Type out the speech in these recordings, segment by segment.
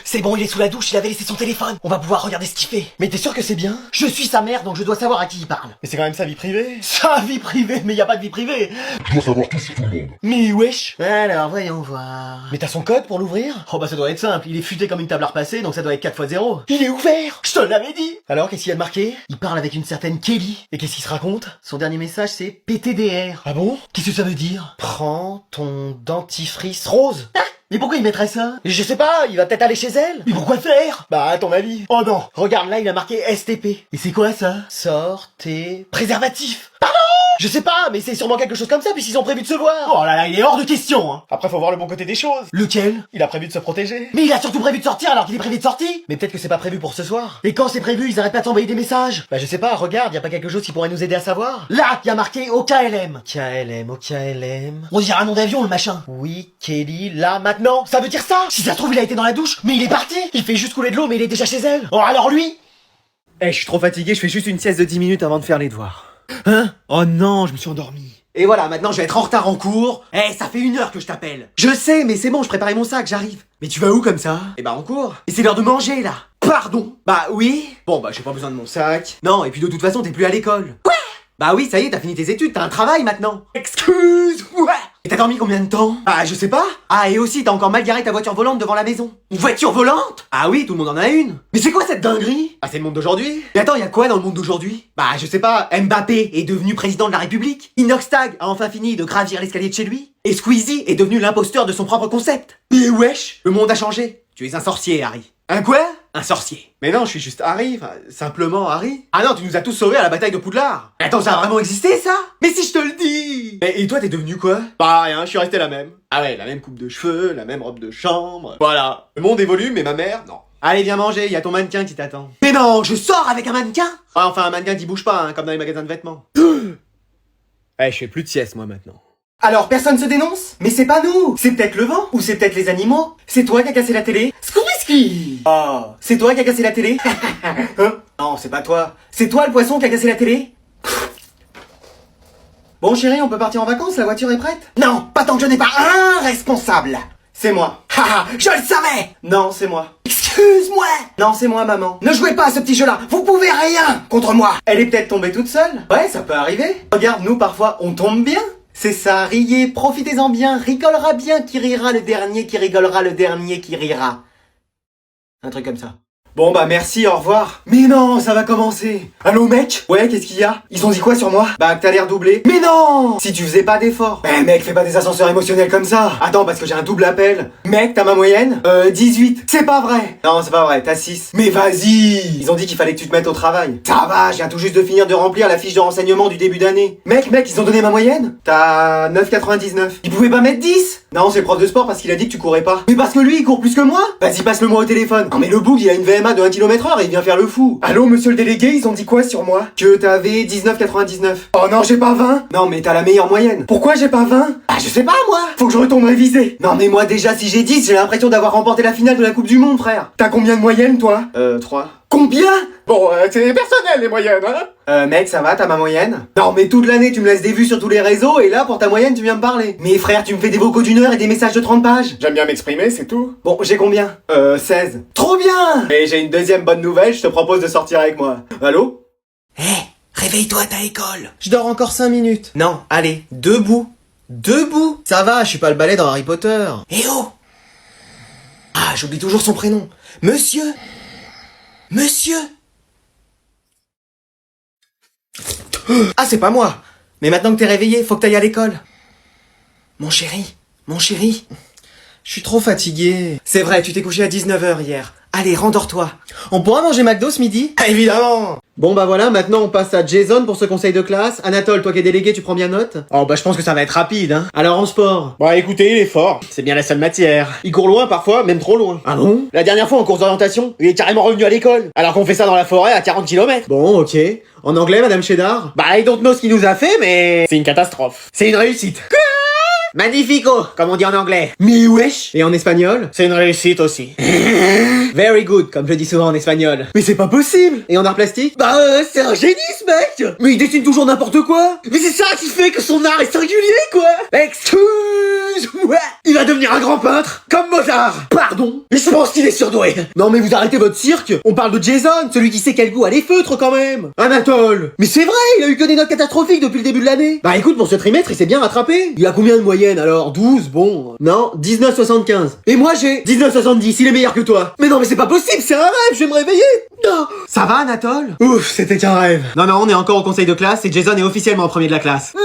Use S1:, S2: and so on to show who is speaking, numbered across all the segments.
S1: C'est bon, il est sous la douche, il avait laissé son téléphone. On va pouvoir regarder ce qu'il fait. Mais t'es sûr que c'est bien? Je suis sa mère, donc je dois savoir à qui il parle.
S2: Mais c'est quand même sa vie privée.
S1: Sa vie privée? Mais y a pas de vie privée.
S3: Je dois savoir tout sur tout le monde.
S1: Mais wesh. Alors, voyons voir.
S2: Mais t'as son code pour l'ouvrir?
S1: Oh bah ça doit être simple, il est futé comme une table à repasser, donc ça doit être 4x0. Il est ouvert. Je te l'avais dit. Alors, qu'est-ce qu'il y a de marqué? Il parle avec une certaine Kelly. Et qu'est-ce qu'il se raconte? Son dernier message, c'est PTDR.
S2: Ah bon?
S1: Qu'est-ce que ça veut dire?
S2: Prends ton dentifrice rose.
S1: Ah, mais pourquoi il mettrait ça?
S2: Je sais pas, il va peut-être aller chez elle.
S1: Mais pourquoi faire?
S2: Bah, à ton avis.
S1: Oh non. Regarde là, il a marqué STP. Et c'est quoi ça?
S2: Sors tes...
S1: Préservatif.
S2: Je sais pas, mais c'est sûrement quelque chose comme ça, puisqu'ils ont prévu de se voir.
S1: Oh là là, il est hors de question, hein.
S2: Après, faut voir le bon côté des choses.
S1: Lequel?
S2: Il a prévu de se protéger.
S1: Mais il a surtout prévu de sortir alors qu'il est prévu de sortie.
S2: Mais peut-être que c'est pas prévu pour ce soir.
S1: Et quand c'est prévu, ils arrêtent pas de t'envoyer des messages.
S2: Bah, je sais pas, regarde, y a pas quelque chose qui pourrait nous aider à savoir?
S1: Là, il y a marqué OKLM.
S2: KLM, OKLM...
S1: On dirait un nom d'avion, le machin.
S2: Oui, Kelly, là, maintenant.
S1: Ça veut dire ça? Si ça se trouve, il a été dans la douche, mais il est parti. Il fait juste couler de l'eau, mais il est déjà chez elle. Oh, alors lui?
S2: Eh, je suis trop fatigué, je fais juste une sieste de 10 minutes avant de faire les devoirs. Hein? Oh non, je me suis endormi.
S1: Et voilà, maintenant je vais être en retard en cours. Eh, ça fait 1 heure que je t'appelle. Je sais, mais c'est bon, je préparais mon sac, j'arrive. Mais tu vas où comme ça? Eh bah en cours. Et c'est l'heure de manger là. Pardon? Bah oui. Bon bah j'ai pas besoin de mon sac. Non, et puis de toute façon t'es plus à l'école. Quoi? Bah oui, ça y est, t'as fini tes études, t'as un travail maintenant. Excuse, ouais. Et t'as dormi combien de temps? Ah, je sais pas. Ah, et aussi, t'as encore mal garé ta voiture volante devant la maison. Une voiture volante? Ah oui, tout le monde en a une. Mais c'est quoi cette dinguerie? Ah, c'est le monde d'aujourd'hui. Mais attends, y a quoi dans le monde d'aujourd'hui? Bah, je sais pas, Mbappé est devenu président de la République. Inoxtag a enfin fini de gravir l'escalier de chez lui. Et Squeezie est devenu l'imposteur de son propre concept. Mais wesh, le monde a changé. Tu es un sorcier, Harry. Un quoi? Un sorcier. Mais non, je suis juste Harry, enfin, simplement Harry. Ah non, tu nous as tous sauvés à la bataille de Poudlard. Mais attends, ça a vraiment existé, ça? Mais si je te le dis! Mais et toi, t'es devenu quoi? Bah rien, je suis resté la même. Ah ouais, la même coupe de cheveux, la même robe de chambre. Voilà. Le monde évolue, mais ma mère, non. Allez, viens manger, y a ton mannequin qui t'attend. Mais non, je sors avec un mannequin? Ouais, enfin, un mannequin qui bouge pas, hein, comme dans les magasins de vêtements.
S2: Eh, je fais plus de sieste, moi, maintenant.
S1: Alors, personne se dénonce? Mais c'est pas nous! C'est peut-être le vent? Ou c'est peut-être les animaux? C'est toi qui as cassé la télé? Scooby-Ski! Oh, c'est toi qui as cassé la télé? Hein? Non, c'est pas toi. C'est toi le poisson qui a cassé la télé? Bon chérie, on peut partir en vacances, la voiture est prête? Non, pas tant que je n'ai pas un responsable! C'est moi. Haha, je le savais! Non, c'est moi. Excuse-moi! Non, c'est moi, maman. Ne jouez pas à ce petit jeu-là, vous pouvez rien contre moi! Elle est peut-être tombée toute seule? Ouais, ça peut arriver. Regarde, nous, parfois, on tombe bien. C'est ça, riez, profitez-en bien, rigolera bien qui rira le dernier qui rigolera le dernier qui rira. Un truc comme ça. Bon bah merci, au revoir. Mais non, ça va commencer. Allô mec? Ouais, qu'est-ce qu'il y a? Ils ont dit quoi sur moi? Bah que t'as l'air doublé. Mais non! Si tu faisais pas d'efforts. Eh mec, fais pas des ascenseurs émotionnels comme ça. Attends, parce que j'ai un double appel. Mec, t'as ma moyenne? 18. C'est pas vrai. Non, c'est pas vrai, t'as 6. Mais vas-y! Ils ont dit qu'il fallait que tu te mettes au travail. Ça va, je viens tout juste de finir de remplir la fiche de renseignement du début d'année. Mec, ils ont donné ma moyenne? T'as 9,99. Ils pouvaient pas mettre 10? Non, c'est le prof de sport parce qu'il a dit que tu courais pas. Mais parce que lui, il court plus que moi? Vas-y, passe-le moi au téléphone. Non mais le boug, il a une VMA de 1 km/h et il vient faire le fou. Allô, monsieur le délégué, ils ont dit quoi sur moi? Que t'avais 19,99. Oh non, j'ai pas 20. Non, mais t'as la meilleure moyenne. Pourquoi j'ai pas 20? Ah, je sais pas, moi. Faut que je retourne réviser. Non, mais moi, déjà, si j'ai 10, j'ai l'impression d'avoir remporté la finale de la Coupe du Monde, frère. T'as combien de moyenne, toi? 3. Combien? Bon, c'est personnel, les moyennes, hein? Mec, ça va, t'as ma moyenne? Non, mais toute l'année, tu me laisses des vues sur tous les réseaux, et là, pour ta moyenne, tu viens me parler. Mais frère, tu me fais des vocaux d'1 heure et des messages de 30 pages.
S2: J'aime bien m'exprimer, c'est tout.
S1: Bon, j'ai combien? 16. Trop bien! Et j'ai une deuxième bonne nouvelle, je te propose de sortir avec moi. Allô? Hé, réveille-toi, t'as école.
S2: Je dors encore 5 minutes.
S1: Non, allez, debout. Debout.
S2: Ça va, je suis pas le balai dans Harry Potter.
S1: Eh oh! Ah, j'oublie toujours son prénom. Monsieur? Ah, c'est pas moi. Mais maintenant que t'es réveillé, faut que t'ailles à l'école. Mon chéri.
S2: Je suis trop fatigué.
S1: C'est vrai, tu t'es couché à 19h hier. Allez, rendors-toi.
S2: On pourra manger McDo ce midi?
S1: Évidemment. Bon bah voilà, maintenant on passe à Jason pour ce conseil de classe. Anatole, toi qui es délégué, tu prends bien note?
S2: Oh bah je pense que ça va être rapide, hein.
S1: Alors en sport?
S2: Bah écoutez, il est fort. C'est bien la seule matière. Il court loin parfois, même trop loin.
S1: Ah bon?
S2: La dernière fois en course d'orientation, il est carrément revenu à l'école. Alors qu'on fait ça dans la forêt à 40 km.
S1: Bon, ok. En anglais, Madame Cheddar?
S2: Bah I don't know ce qu'il nous a fait, mais c'est une catastrophe. C'est une réussite. Magnifico, comme on dit en anglais. Mais wesh. Et en espagnol?
S3: C'est une réussite aussi.
S2: Very good, comme je dis souvent en espagnol. Mais c'est pas possible. Et en art plastique? Bah c'est un génie ce mec. Mais il dessine toujours n'importe quoi.
S3: Mais c'est ça qui fait que son art est singulier, quoi.
S2: Excuse-moi. Il va devenir un grand peintre, comme Mozart.
S3: Pardon, mais je pense qu'il est surdoué.
S2: Non mais vous arrêtez votre cirque. On parle de Jason, celui qui sait quel goût a les feutres quand même. Anatole. Mais c'est vrai, il a eu que des notes catastrophiques depuis le début de l'année. Bah écoute, pour ce trimestre, il s'est bien rattrapé. Il a combien de moyenne alors? 12, bon. Non, 19,75. Et moi j'ai 19,70, il est meilleur que toi. Mais non mais c'est pas possible, c'est un rêve, je vais me réveiller. Non. Ça va Anatole? Ouf, c'était qu'un rêve. Non, on est encore au conseil de classe et Jason est officiellement premier de la classe.
S3: Non.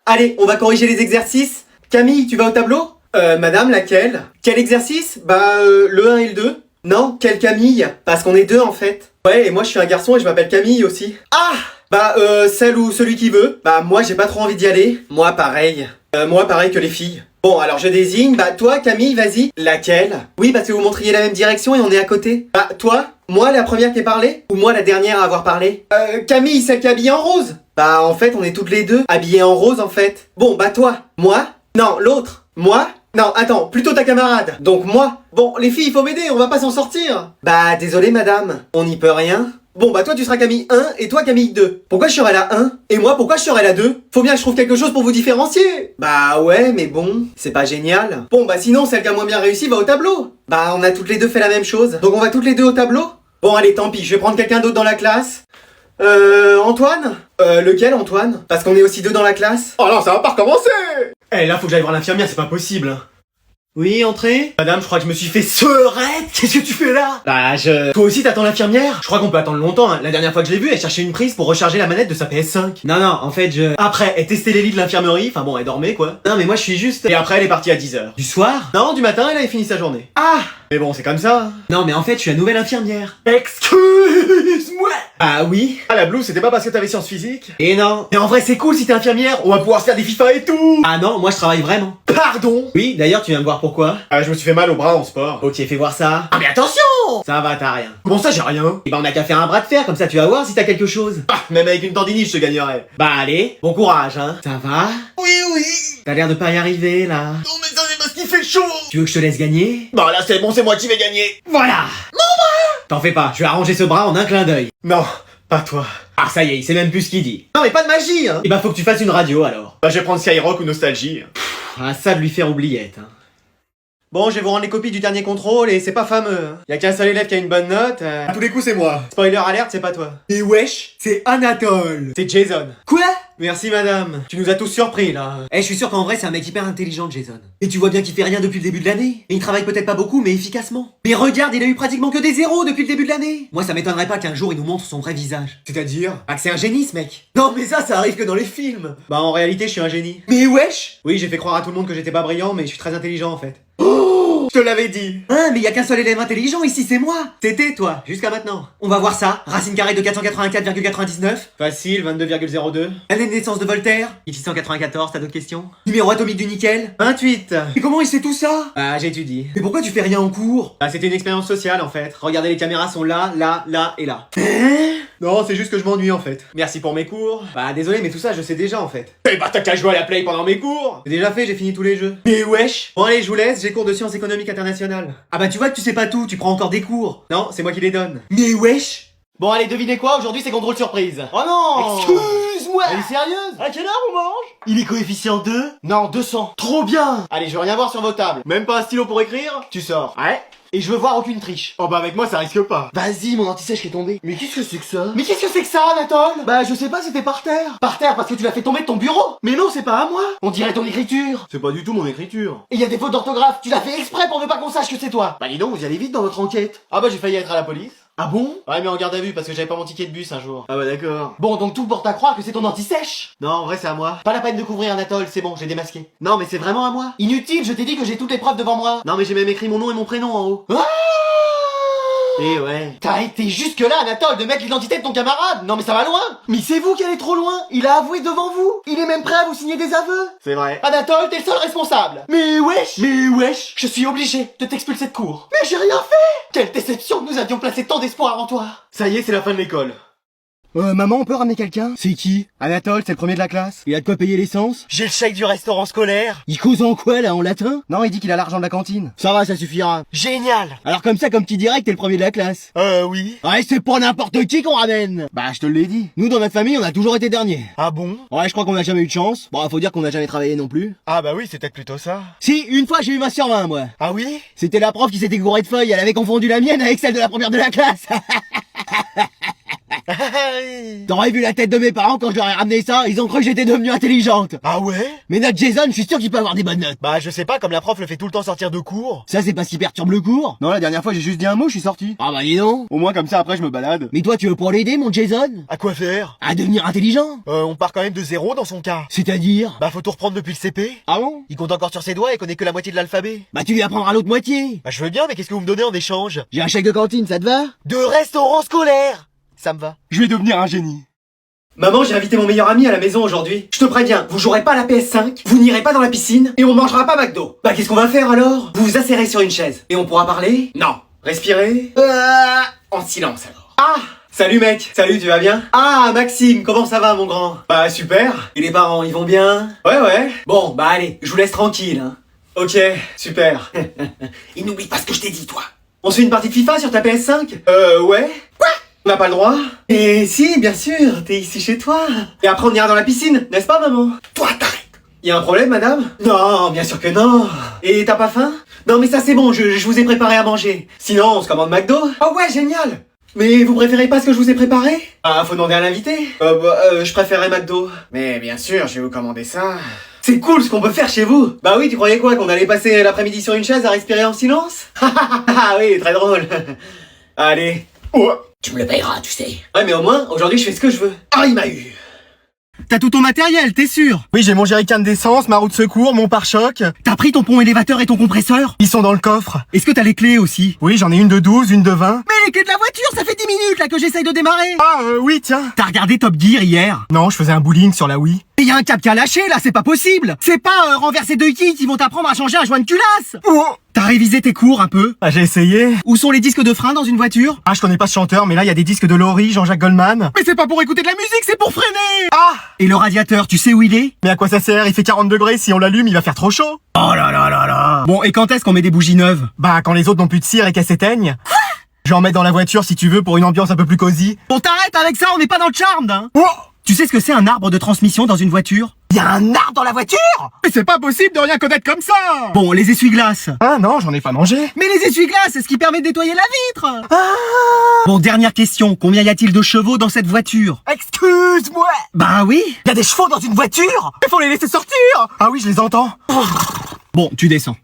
S1: Allez, on va corriger les exercices. Camille, tu vas au tableau? Madame, laquelle? Quel exercice? Bah, le 1 et le 2. Non, quelle Camille? Parce qu'on est deux en fait. Ouais, et moi je suis un garçon et je m'appelle Camille aussi. Ah! Bah, celle ou celui qui veut. Bah, moi j'ai pas trop envie d'y aller. Moi pareil. Moi pareil que les filles. Bon, alors je désigne. Bah, toi Camille, vas-y. Laquelle? Oui, parce que vous montriez la même direction et on est à côté. Bah, toi? Moi la première qui est parlé? Ou moi la dernière à avoir parlé? Camille, celle qui est habillée en rose. Bah, en fait, on est toutes les deux habillées en rose en fait. Bon, bah toi. Moi? Non, l'autre. Moi? Non, attends, plutôt ta camarade. Donc moi. Bon, les filles, il faut m'aider, on va pas s'en sortir. Bah, désolé madame, on n'y peut rien. Bon, bah toi tu seras Camille 1 et toi Camille 2. Pourquoi je serai la 1? Et moi, pourquoi je serai la 2? Faut bien que je trouve quelque chose pour vous différencier. Bah ouais, mais bon, c'est pas génial. Bon, bah sinon, celle qui a moins bien réussi va au tableau. Bah, on a toutes les deux fait la même chose. Donc on va toutes les deux au tableau? Bon, allez, tant pis, je vais prendre quelqu'un d'autre dans la classe. Antoine? Lequel Antoine? Parce qu'on est aussi deux dans la classe.
S3: Oh non, ça va pas recommencer.
S2: Eh là, faut que j'aille voir l'infirmière, c'est pas possible. Oui, entrez. Madame, je crois que je me suis fait seurette. Qu'est-ce que tu fais là? Bah, Toi aussi, t'attends l'infirmière? Je crois qu'on peut attendre longtemps, hein. La dernière fois que je l'ai vue, elle cherchait une prise pour recharger la manette de sa PS5. Non, en fait, Après, elle testait les lits de l'infirmerie, enfin bon, elle dormait, quoi. Non, mais moi, je suis juste... Et après, elle est partie à 10h. Du soir? Non, du matin, elle avait fini sa journée. Ah! Mais bon, c'est comme ça. Non, mais en fait, je suis la nouvelle infirmière. Excuse-moi! Ah oui?
S3: Ah, la blouse, c'était pas parce que t'avais sciences physiques?
S2: Et non. Mais en vrai, c'est cool si t'es infirmière, on va pouvoir se faire des FIFA et tout. Ah non, moi je travaille vraiment.
S3: Pardon?
S2: Oui, d'ailleurs, tu viens me voir pourquoi?
S3: Ah, je me suis fait mal au bras en sport.
S2: Ok, fais voir ça.
S3: Ah, mais attention!
S2: Ça va, t'as rien.
S3: Comment ça, j'ai rien?
S2: Et bah on a qu'à faire un bras de fer, comme ça tu vas voir si t'as quelque chose.
S3: Ah, même avec une tendinite, je te gagnerais.
S2: Bah allez, bon courage, hein. Ça va?
S3: Oui.
S2: T'as l'air de pas y arriver, là.
S3: Non, mais ça, c'est parce qu'il fait chaud.
S2: Tu veux que je te laisse gagner?
S3: Bah là, c'est bon, c'est moi qui vais gagner.
S2: Voilà! Mon bras! T'en fais pas, je vais arranger ce bras en un clin d'œil.
S3: Non, pas toi.
S2: Ah ça y est, il sait même plus ce qu'il dit.
S3: Non, mais pas de magie, hein.
S2: Et bah faut que tu fasses une radio, alors.
S3: Bah, je vais prendre Skyrock ou Nostalgie.
S2: Ah ça de lui faire oubliette, hein. Bon, je vais vous rendre les copies du dernier contrôle et c'est pas fameux. Y a qu'un seul élève qui a une bonne note.
S3: À tous les coups, c'est moi.
S2: Spoiler alerte, c'est pas toi.
S3: Et wesh, c'est Anatole.
S2: C'est Jason.
S3: Quoi?
S2: Merci madame. Tu nous as tous surpris là. Eh, je suis sûr qu'en vrai c'est un mec hyper intelligent, Jason. Et tu vois bien qu'il fait rien depuis le début de l'année. Et il travaille peut-être pas beaucoup, mais efficacement. Mais regarde, il a eu pratiquement que des zéros depuis le début de l'année. Moi ça m'étonnerait pas qu'un jour il nous montre son vrai visage.
S3: C'est-à-dire?
S2: Ah que c'est un génie ce mec.
S3: Non, mais ça arrive que dans les films.
S2: Bah en réalité je suis un génie.
S3: Mais wesh.
S2: Oui, j'ai fait croire à tout le monde que j'étais pas brillant, mais je suis très intelligent en fait.
S3: Je te l'avais dit.
S2: Hein, mais y a qu'un seul élève intelligent ici, c'est moi. C'était toi, jusqu'à maintenant. On va voir ça. Racine carrée de 484,99. Facile, 22,02. Année de naissance de Voltaire. 1694, t'as d'autres questions? Numéro atomique du nickel. 28.
S3: Mais comment il sait tout ça?
S2: Ah, j'étudie.
S3: Mais pourquoi tu fais rien en cours?
S2: Ah, c'était une expérience sociale en fait. Regardez, les caméras sont là, là, là et là.
S3: Non, c'est juste que je m'ennuie en fait.
S2: Merci pour mes cours. Bah désolé, mais tout ça je sais déjà en fait.
S3: Eh bah t'as qu'à jouer à la play pendant mes cours.
S2: C'est déjà fait, j'ai fini tous les jeux.
S3: Mais wesh.
S2: Bon allez, je vous laisse, j'ai cours de sciences économiques internationales. Ah bah tu vois que tu sais pas tout, tu prends encore des cours. Non, c'est moi qui les donne.
S3: Mais wesh.
S2: Bon allez, devinez quoi, aujourd'hui c'est contrôle surprise.
S3: Oh non.
S2: Excuse-moi.
S3: Elle est sérieuse?
S2: À quelle heure on mange?
S3: Il est coefficient 2?
S2: Non, 200.
S3: Trop bien.
S2: Allez, je veux rien voir sur vos tables. Même pas un stylo pour écrire?
S3: Tu sors.
S2: Ouais. Et je veux voir aucune triche.
S3: Oh bah avec moi ça risque pas.
S2: Vas-y, mon anti-sèche qui est tombé.
S3: Mais qu'est-ce que c'est que ça?
S2: Mais qu'est-ce que c'est que ça, Anatole?
S3: Bah je sais pas, c'était par terre.
S2: Par terre parce que tu l'as fait tomber de ton bureau.
S3: Mais non, c'est pas à moi.
S2: On dirait ton écriture.
S3: C'est pas du tout mon écriture.
S2: Et il y a des fautes d'orthographe. Tu l'as fait exprès pour ne pas qu'on sache que c'est toi.
S3: Bah dis donc, vous y allez vite dans votre enquête.
S2: Ah bah j'ai failli être à la police.
S3: Ah bon?
S2: Ouais, mais en garde à vue parce que j'avais pas mon ticket de bus un jour.
S3: Ah bah d'accord.
S2: Bon, donc tout porte à croire que c'est ton anti-sèche.
S3: Non, en vrai c'est à moi.
S2: Pas la peine de couvrir Anatole, c'est bon, j'ai démasqué.
S3: Non mais c'est vraiment à moi.
S2: Inutile, je t'ai dit que j'ai toutes les preuves devant moi.
S3: Non mais j'ai même écrit mon nom et mon prénom en haut.
S2: Ah!
S3: Et ouais.
S2: T'as été jusque là, Anatole, de mettre l'identité de ton camarade. Non mais ça va loin.
S3: Mais c'est vous qui allez trop loin. Il a avoué devant vous. Il est même prêt à vous signer des aveux.
S2: C'est vrai. Anatole, t'es le seul responsable.
S3: Mais wesh. Mais wesh.
S2: Je suis obligé de t'expulser de cours.
S3: Mais j'ai rien fait.
S2: Quelle déception, nous avions placé tant d'espoir en toi.
S3: Ça y est, c'est la fin de l'école. Maman, on peut ramener quelqu'un? C'est qui? Anatole, c'est le premier de la classe. Il a de quoi payer l'essence?
S2: J'ai le chèque du restaurant scolaire.
S3: Il cause en quoi, là, en latin? Non, il dit qu'il a l'argent de la cantine. Ça va, ça suffira.
S2: Génial.
S3: Alors comme ça, comme qui dirait que t'es le premier de la classe.
S2: Oui.
S3: Ouais, c'est pas n'importe qui qu'on ramène. Bah, je te l'ai dit. Nous, dans notre famille, on a toujours été dernier.
S2: Ah bon?
S3: Ouais, je crois qu'on a jamais eu de chance. Bon, faut dire qu'on a jamais travaillé non plus.
S2: Ah bah oui, c'est peut-être plutôt ça.
S3: Si, une fois, j'ai eu ma sur 20, moi.
S2: Ah oui?
S3: C'était la prof qui s'était gourée de feuilles. Elle avait confondu la mienne avec celle de la première de la classe. T'aurais vu la tête de mes parents quand je leur ai ramené ça, ils ont cru que j'étais devenue intelligente.
S2: Ah ouais?
S3: Mais notre Jason, je suis sûr qu'il peut avoir des bonnes notes.
S2: Bah je sais pas, comme la prof le fait tout le temps sortir de cours.
S3: Ça, c'est parce qu'il perturbe le cours. Non, la dernière fois, j'ai juste dit un mot, je suis sorti. Ah bah dis donc. Au moins, comme ça, après, je me balade. Mais toi, tu veux pas l'aider, mon Jason?
S2: À quoi faire?
S3: À devenir intelligent.
S2: On part quand même de 0 dans son cas.
S3: C'est-à-dire?
S2: Bah faut tout reprendre depuis le CP.
S3: Ah bon?
S2: Il compte encore sur ses doigts et connaît que la moitié de l'alphabet.
S3: Bah tu lui apprendras l'autre moitié.
S2: Bah je veux bien, mais qu'est-ce que vous me donnez en échange?
S3: J'ai un chèque de cantine, ça te va?
S2: De restaurant scolaire. Ça me va.
S3: Je vais devenir un génie.
S1: Maman, j'ai invité mon meilleur ami à la maison aujourd'hui. Je te préviens, vous jouerez pas à la PS5, vous n'irez pas dans la piscine, et on mangera pas McDo. Bah qu'est-ce qu'on va faire alors? Vous vous asserrez sur une chaise, et on pourra parler? Non. Respirez? En silence alors. Ah! Salut mec, salut, tu vas bien? Ah Maxime, comment ça va mon grand? Bah super. Et les parents, ils vont bien? Ouais. Bon, bah allez, je vous laisse tranquille, hein. Ok, super. Et n'oublie pas ce que je t'ai dit, toi. On se fait une partie de FIFA sur ta PS5? Ouais. Quoi? On n'a pas le droit? Et si, bien sûr, t'es ici chez toi. Et après on ira dans la piscine, n'est-ce pas maman? Toi, t'arrêtes. Y a un problème madame? Non, bien sûr que non. Et t'as pas faim? Non mais ça c'est bon, je vous ai préparé à manger. Sinon on se commande McDo? Oh ouais, génial. Mais vous préférez pas ce que je vous ai préparé? Ah, faut demander à l'invité. Je préférerais McDo. Mais bien sûr, je vais vous commander ça. C'est cool ce qu'on peut faire chez vous. Bah oui, tu croyais quoi? Qu'on allait passer l'après-midi sur une chaise à respirer en silence? Ah oui, très drôle. Allez. Oh.
S3: Tu me le payeras, tu sais.
S1: Ouais, mais au moins, aujourd'hui, je fais ce que je veux. Ah, il m'a eu.
S3: T'as tout ton matériel, t'es sûr?
S2: Oui, j'ai mon jerrycan d'essence, ma roue de secours, mon pare-choc.
S3: T'as pris ton pont élévateur et ton compresseur?
S2: Ils sont dans le coffre.
S3: Est-ce que t'as les clés aussi?
S2: Oui, j'en ai une de 12, une de 20.
S3: Mais les clés de la voiture, ça fait 10 minutes là que j'essaye de démarrer.
S2: Ah, oui, tiens.
S3: T'as regardé Top Gear hier?
S2: Non, je faisais un bowling sur la Wii.
S3: Et y a un câble qui a lâché là, c'est pas possible. C'est pas renverser deux quilles qui vont t'apprendre à changer un joint de culasse.
S2: Oh.
S3: T'as révisé tes cours un peu?
S2: Ah, j'ai essayé.
S3: Où sont les disques de frein dans une voiture?
S2: Ah, je connais pas ce chanteur, mais là, il y a des disques de Laurie, Jean-Jacques Goldman.
S3: Mais c'est pas pour écouter de la musique, c'est pour freiner.
S2: Ah!
S3: Et le radiateur, tu sais où il est?
S2: Mais à quoi ça sert? Il fait 40 degrés, si on l'allume, il va faire trop chaud.
S3: Oh là là là là. Bon, et quand est-ce qu'on met des bougies neuves?
S2: Bah, quand les autres n'ont plus de cire et qu'elles s'éteignent. Je vais en mettre dans la voiture si tu veux pour une ambiance un peu plus cosy.
S3: Bon, t'arrêtes avec ça, on n'est pas dans le charme, hein.
S2: Oh!
S3: Tu sais ce que c'est un arbre de transmission dans une voiture?
S2: Y a un arbre dans la voiture?
S3: Mais c'est pas possible de rien connaître comme ça. Bon, les essuie-glaces.
S2: Ah non, j'en ai pas mangé.
S3: Mais les essuie-glaces, c'est ce qui permet de nettoyer la vitre. Bon, dernière question. Combien y a-t-il de chevaux dans cette voiture?
S2: Excuse-moi.
S3: Bah oui.
S2: Y a des chevaux dans une voiture? Il faut les laisser sortir. Ah oui, je les entends.
S3: Bon, tu descends.